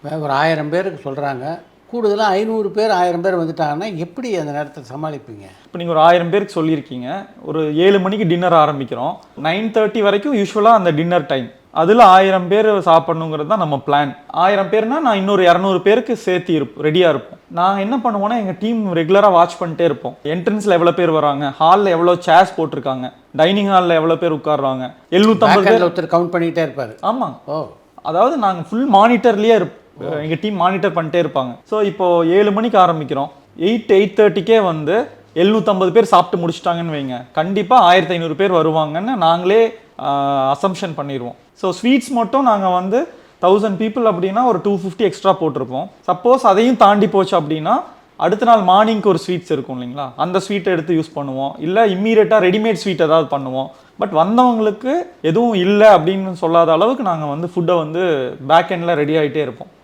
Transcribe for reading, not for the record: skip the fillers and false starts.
ஒரு 1000 பேருக்கு சொல்கிறாங்க, கூடுதலாக 500 பேர் 1000 பேர் வந்துட்டாங்கன்னா எப்படி அந்த நேரத்தை சமாளிப்பீங்க? இப்போ நீங்கள் ஒரு 1000 பேருக்கு சொல்லியிருக்கீங்க, ஒரு 7 மணிக்கு டின்னர் ஆரம்பிக்கிறோம், 9:30 வரைக்கும் யூஸ்வலாக அந்த டின்னர் டைம். அதில் 1000 பேர் சாப்பிடணுங்கிறது தான் நம்ம பிளான். 1000 பேர்னா நான் இன்னொரு 200 பேருக்கு சேர்த்து ரெடியாக இருப்போம். நான் என்ன பண்ணுவோன்னா, எங்கள் டீம் ரெகுலராக வாட்ச் பண்ணிட்டே இருப்போம். என்ட்ரன்ஸில் எவ்வளோ பேர் வராங்க, ஹாலில் எவ்வளோ சேர்ஸ் போட்டிருக்காங்க, டைனிங் ஹாலில் எவ்வளோ பேர் உட்காடுறாங்க, 750 பேர் ஒருத்தர் கவுண்ட் பண்ணிக்கிட்டே இருப்பார். ஆமாம். ஓ, அதாவது நாங்கள் ஃபுல் மானிட்டர்லேயே எங்கள் டீம் மானிட்டர் பண்ணிட்டே இருப்பாங்க. ஸோ இப்போது 7 மணிக்கு ஆரம்பிக்கிறோம், 8:30க்கே வந்து 750 பேர் சாப்பிட்டு முடிச்சிட்டாங்கன்னு வைங்க, கண்டிப்பாக 1500 பேர் வருவாங்கன்னு நாங்களே அசம்ஷன் பண்ணிடுவோம். ஸோ ஸ்வீட்ஸ் மட்டும் நாங்கள் வந்து 1000 பீப்புள் அப்படின்னா ஒரு 250 எக்ஸ்ட்ரா போட்டிருப்போம். சப்போஸ் அதையும் தாண்டி போச்சு அப்படின்னா அடுத்த நாள் மார்னிங்க்கு ஒரு ஸ்வீட்ஸ் இருக்கும் இல்லைங்களா, அந்த ஸ்வீட்டை எடுத்து யூஸ் பண்ணுவோம். இல்லை இம்மீடியட்டாக ரெடிமேட் ஸ்வீட் ஏதாவது பண்ணுவோம். பட் வந்தவங்களுக்கு எதுவும் இல்லை அப்படின்னு சொல்லாத அளவுக்கு நாங்கள் வந்து ஃபுட்டை வந்து பேக் எண்டில் ரெடி ஆகிட்டே இருப்போம்.